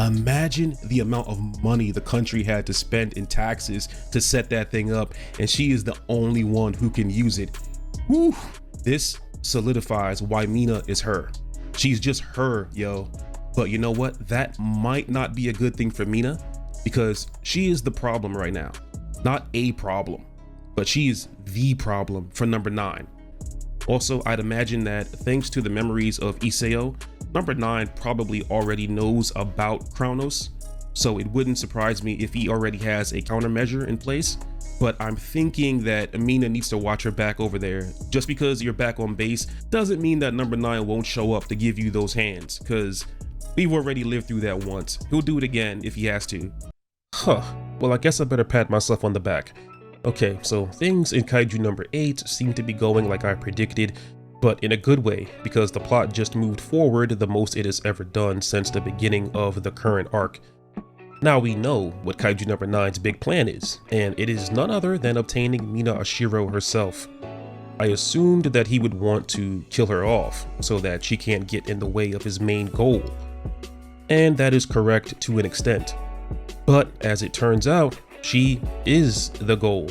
Imagine the amount of money the country had to spend in taxes to set that thing up, and she is the only one who can use it. Whew. This solidifies why Mina is her. She's just her, yo. But you know what? That might not be a good thing for Mina, because she is the problem right now. Not a problem, but she is the problem for number 9. Also, I'd imagine that thanks to the memories of Iseo, number 9 probably already knows about Kronos, so it wouldn't surprise me if he already has a countermeasure in place. But I'm thinking that Mina needs to watch her back over there. Just because you're back on base doesn't mean that number 9 won't show up to give you those hands, because we've already lived through that once. He'll do it again if he has to. Huh, well, I guess I better pat myself on the back. Okay, so things in Kaiju number 8 seem to be going like I predicted, but in a good way, because the plot just moved forward the most it has ever done since the beginning of the current arc. Now we know what Kaiju number 9's big plan is, and it is none other than obtaining Mina Ashiro herself. I assumed that he would want to kill her off, so that she can't get in the way of his main goal. And that is correct to an extent. But as it turns out, she is the goal.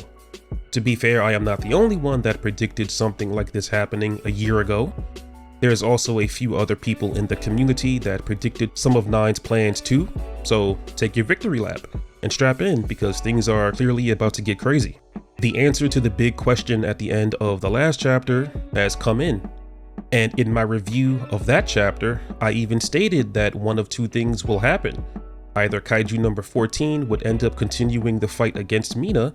To be fair, I am not the only one that predicted something like this happening a year ago. There's also a few other people in the community that predicted some of 9's plans too, so take your victory lap and strap in, because things are clearly about to get crazy. The answer to the big question at the end of the last chapter has come in, and in my review of that chapter, I even stated that one of two things will happen. Either Kaiju number 14 would end up continuing the fight against Mina,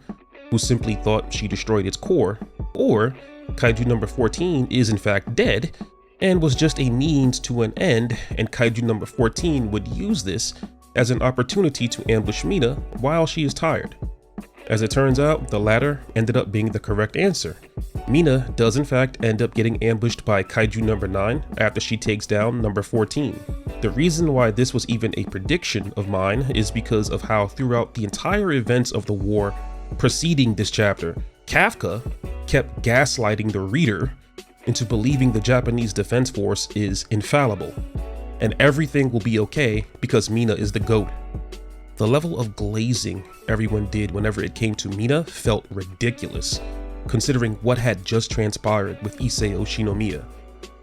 who simply thought she destroyed its core, or Kaiju number 14 is in fact dead and was just a means to an end, and Kaiju number 14 would use this as an opportunity to ambush Mina while she is tired. As it turns out, the latter ended up being the correct answer. Mina does in fact end up getting ambushed by Kaiju number 9 after she takes down number 14. The reason why this was even a prediction of mine is because of how throughout the entire events of the war preceding this chapter, Kafka kept gaslighting the reader into believing the Japanese Defense Force is infallible, and everything will be okay because Mina is the GOAT. The level of glazing everyone did whenever it came to Mina felt ridiculous, considering what had just transpired with Iseo Shinomiya.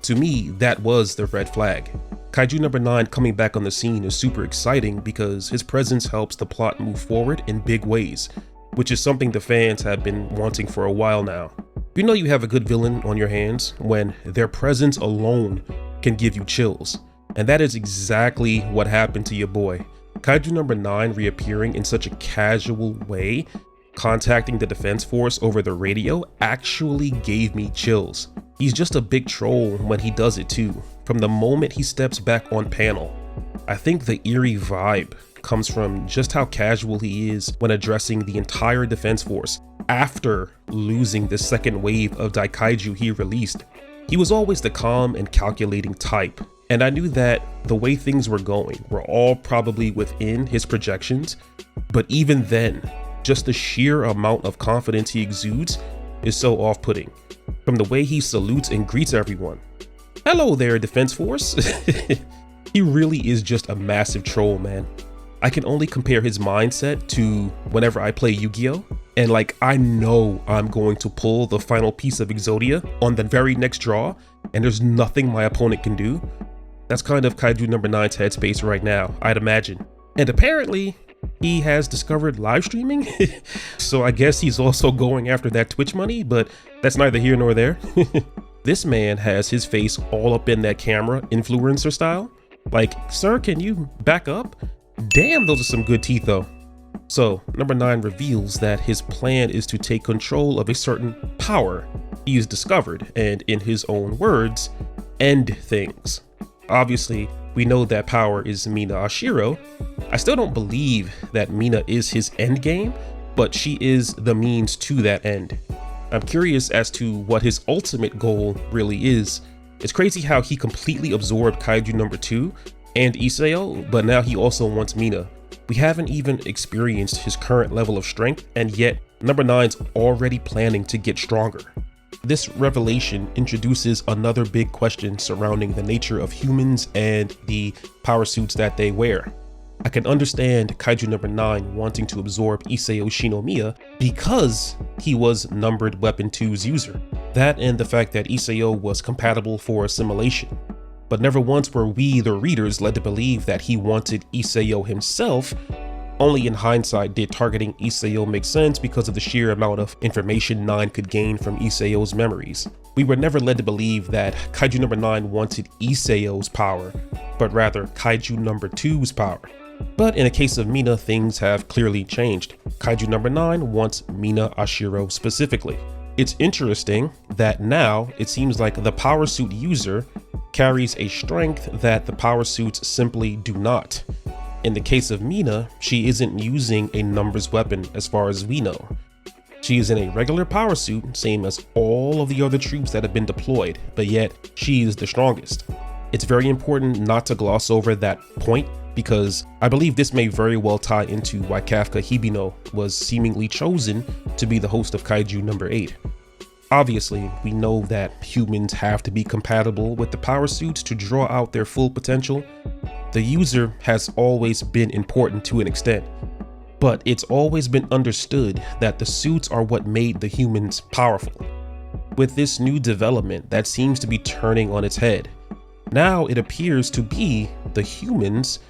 To me, that was the red flag. Kaiju number 9 coming back on the scene is super exciting because his presence helps the plot move forward in big ways, which is something the fans have been wanting for a while now. You know you have a good villain on your hands when their presence alone can give you chills, and that is exactly what happened to your boy. Kaiju number 9 reappearing in such a casual way, contacting the Defense Force over the radio, actually gave me chills. He's just a big troll when he does it too, from the moment he steps back on panel. I think the eerie vibe comes from just how casual he is when addressing the entire Defense Force after losing the second wave of Daikaiju he released. He was always the calm and calculating type, and I knew that the way things were going were all probably within his projections, but even then, just the sheer amount of confidence he exudes is so off-putting. From the way he salutes and greets everyone. Hello there, Defense Force. He really is just a massive troll, man. I can only compare his mindset to whenever I play Yu-Gi-Oh! And like, I know I'm going to pull the final piece of Exodia on the very next draw, and there's nothing my opponent can do. That's kind of Kaiju number 9's headspace right now, I'd imagine. And apparently, he has discovered live streaming, so I guess he's also going after that Twitch money, but that's neither here nor there. This man has his face all up in that camera, influencer style. Like, sir, can you back up? Damn, those are some good teeth though. So, number 9 reveals that his plan is to take control of a certain power he has discovered and, in his own words, end things. Obviously, we know that power is Mina Ashiro. I still don't believe that Mina is his end game, but she is the means to that end. I'm curious as to what his ultimate goal really is. It's crazy how he completely absorbed Kaiju number 2 and Iseo, but now he also wants Mina. We haven't even experienced his current level of strength, and yet number 9's already planning to get stronger. This revelation introduces another big question surrounding the nature of humans and the power suits that they wear. I can understand Kaiju number 9 wanting to absorb Isao Shinomiya because he was Numbered Weapon 2's user. That and the fact that Isao was compatible for assimilation. But never once were we, the readers, led to believe that he wanted Isao himself. Only in hindsight did targeting Isao make sense because of the sheer amount of information 9 could gain from Isao's memories. We were never led to believe that Kaiju number 9 wanted Isao's power, but rather Kaiju number 2's power. But in the case of Mina, things have clearly changed. Kaiju number 9 wants Mina Ashiro specifically. It's interesting that now it seems like the power suit user carries a strength that the power suits simply do not. In the case of Mina, she isn't using a numbers weapon as far as we know. She is in a regular power suit, same as all of the other troops that have been deployed, but yet she is the strongest. It's very important not to gloss over that point, because I believe this may very well tie into why Kafka Hibino was seemingly chosen to be the host of Kaiju number 8. Obviously, we know that humans have to be compatible with the power suits to draw out their full potential. The user has always been important to an extent, but it's always been understood that the suits are what made the humans powerful. With this new development, that seems to be turning on its head. Now it appears to be the humans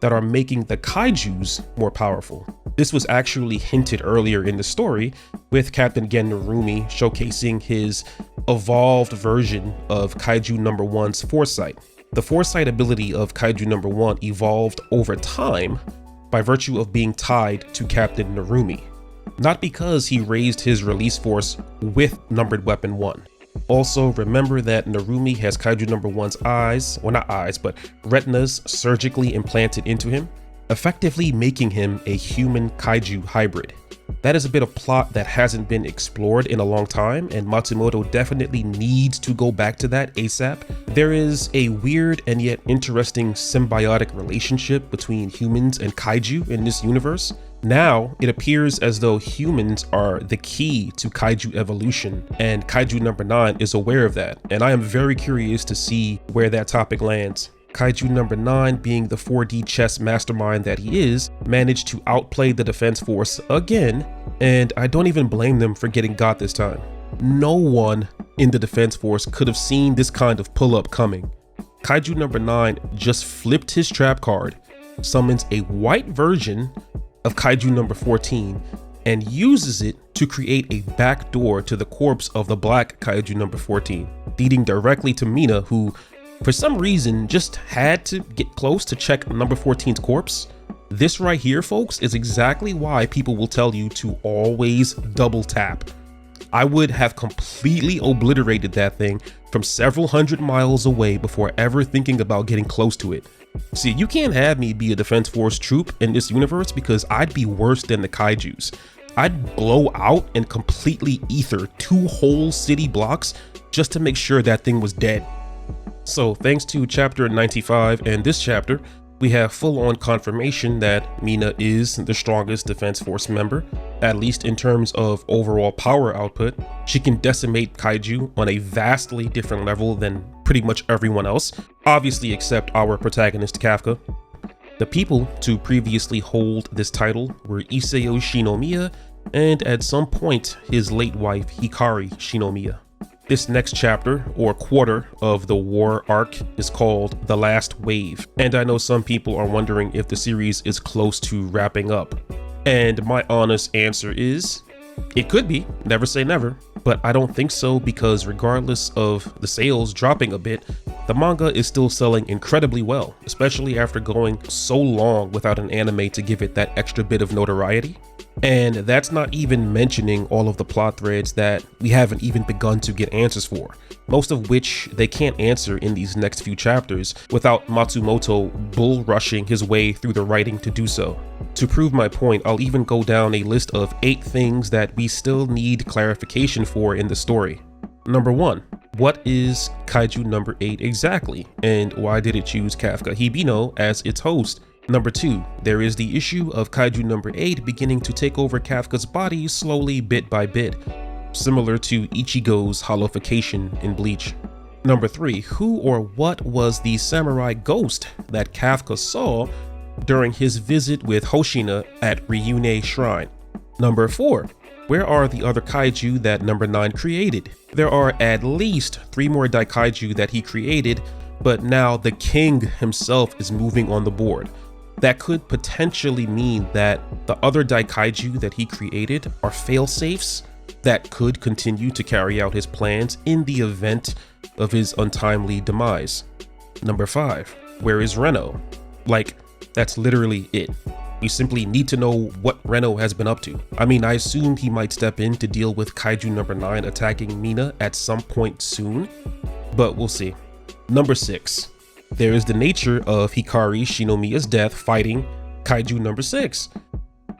that are making the kaijus more powerful. This was actually hinted earlier in the story, with Captain Gen Narumi showcasing his evolved version of Kaiju number 1's foresight. The foresight ability of Kaiju number 1 evolved over time by virtue of being tied to Captain Narumi, not because he raised his release force with Numbered Weapon 1. Also, remember that Narumi has Kaiju number 1's eyes, well not eyes, but retinas surgically implanted into him, effectively making him a human kaiju hybrid. That is a bit of plot that hasn't been explored in a long time, and Matsumoto definitely needs to go back to that ASAP. There is a weird and yet interesting symbiotic relationship between humans and kaiju in this universe. Now, it appears as though humans are the key to kaiju evolution, and Kaiju number 9 is aware of that, and I am very curious to see where that topic lands. Kaiju number 9, being the 4D chess mastermind that he is, managed to outplay the defense force again, and I don't even blame them for getting got this time. No one in the defense force could have seen this kind of pull-up coming. Kaiju number 9 just flipped his trap card, summons a white version of Kaiju number 14, and uses it to create a back door to the corpse of the black Kaiju number 14, leading directly to Mina, who for some reason just had to get close to check number 14's corpse. This right here, folks, is exactly why people will tell you to always double tap. I would have completely obliterated that thing from several hundred miles away before ever thinking about getting close to it. See, you can't have me be a Defense Force troop in this universe, because I'd be worse than the kaijus. I'd blow out and completely ether 2 whole city blocks just to make sure that thing was dead. So thanks to chapter 95 and this chapter, we have full-on confirmation that Mina is the strongest Defense Force member, at least in terms of overall power output. She can decimate kaiju on a vastly different level than pretty much everyone else, obviously except our protagonist Kafka. The people to previously hold this title were Isao Shinomiya and at some point his late wife Hikari Shinomiya. This next chapter, or quarter, of the war arc is called The Last Wave, and I know some people are wondering if the series is close to wrapping up. And my honest answer is, it could be, never say never, but I don't think so, because regardless of the sales dropping a bit, the manga is still selling incredibly well, especially after going so long without an anime to give it that extra bit of notoriety. And that's not even mentioning all of the plot threads that we haven't even begun to get answers for, most of which they can't answer in these next few chapters without Matsumoto bull rushing his way through the writing to do so. To prove my point, I'll even go down a list of 8 things that we still need clarification for in the story. Number 1, what is Kaiju number 8 exactly, and why did it choose Kafka Hibino as its host? Number 2, there is the issue of Kaiju number 8 beginning to take over Kafka's body slowly bit by bit, similar to Ichigo's hollowification in Bleach. Number 3, who or what was the samurai ghost that Kafka saw during his visit with Hoshina at Ryune Shrine. Number 4. Where are the other kaiju that number 9 created? There are at least 3 more daikaiju that he created, but now the king himself is moving on the board. That could potentially mean that the other daikaiju that he created are fail-safes that could continue to carry out his plans in the event of his untimely demise. Number 5. Where is Reno? Like, that's literally it. We simply need to know what Reno has been up to. I mean, I assumed he might step in to deal with kaiju number 9 attacking Mina at some point soon, but we'll see. Number 6. There is the nature of Hikari Shinomiya's death fighting kaiju number 6.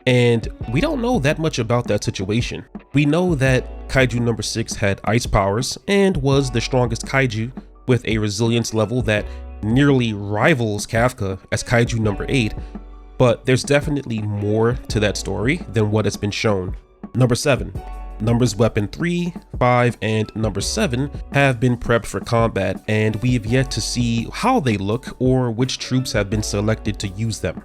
And we don't know that much about that situation. We know that kaiju number 6 had ice powers and was the strongest kaiju with a resilience level that nearly rivals Kafka as kaiju number 8, but there's definitely more to that story than what has been shown. Number 7. Numbers Weapon 3, 5, and number 7 have been prepped for combat, and we have yet to see how they look or which troops have been selected to use them.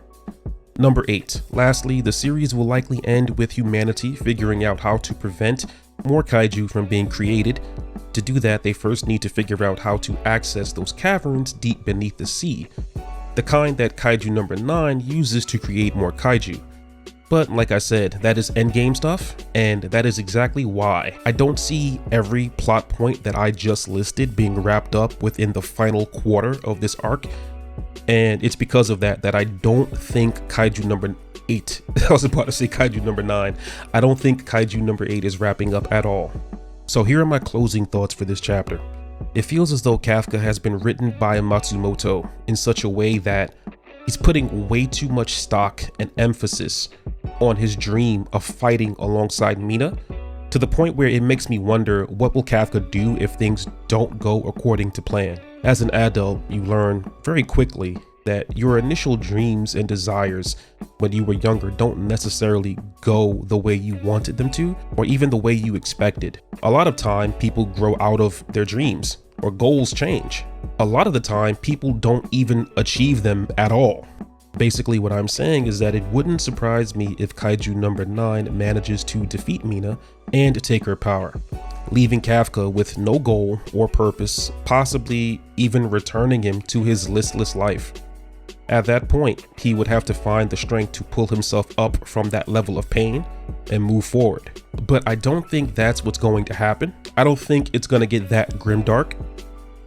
Number 8. Lastly, the series will likely end with humanity figuring out how to prevent more kaiju from being created. To do that, they first need to figure out how to access those caverns deep beneath the sea, the kind that kaiju number 9 uses to create more kaiju. But like I said, that is endgame stuff, and that is exactly why I don't see every plot point that I just listed being wrapped up within the final quarter of this arc. And it's because of that I don't think kaiju number 8, I was about to say kaiju number 9, I don't think kaiju number 8 is wrapping up at all. So here are my closing thoughts for this chapter. It feels as though Kafka has been written by Matsumoto in such a way that he's putting way too much stock and emphasis on his dream of fighting alongside Mina, to the point where it makes me wonder what will Kafka do if things don't go according to plan. As an adult, you learn very quickly that your initial dreams and desires when you were younger don't necessarily go the way you wanted them to, or even the way you expected. A lot of time, people grow out of their dreams, or goals change. A lot of the time, people don't even achieve them at all. Basically, what I'm saying is that it wouldn't surprise me if kaiju number 9 manages to defeat Mina and take her power, leaving Kafka with no goal or purpose, possibly even returning him to his listless life. At that point, he would have to find the strength to pull himself up from that level of pain and move forward. But I don't think that's what's going to happen. I don't think it's going to get that grimdark.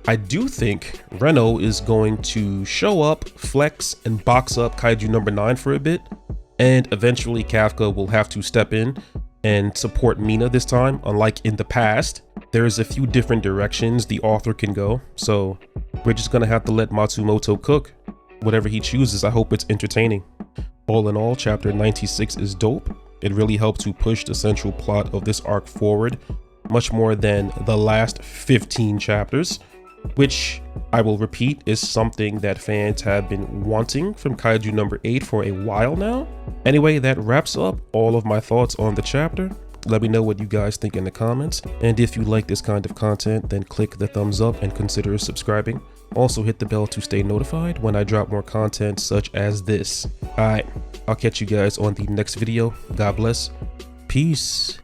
I do think Reno is going to show up, flex, and box up kaiju number 9 for a bit, and eventually Kafka will have to step in and support Mina this time. Unlike in the past, there's a few different directions the author can go, so we're just gonna have to let Matsumoto cook. Whatever he chooses, I hope it's entertaining. All in all, chapter 96 is dope. It really helped to push the central plot of this arc forward, much more than the last 15 chapters, which I will repeat is something that fans have been wanting from kaiju number 8 for a while now. Anyway, that wraps up all of my thoughts on the chapter. Let me know what you guys think in the comments, and if you like this kind of content, then click the thumbs up and consider subscribing. Also hit the bell to stay notified when I drop more content such as this. Alright, I'll catch you guys on the next video. God bless. Peace.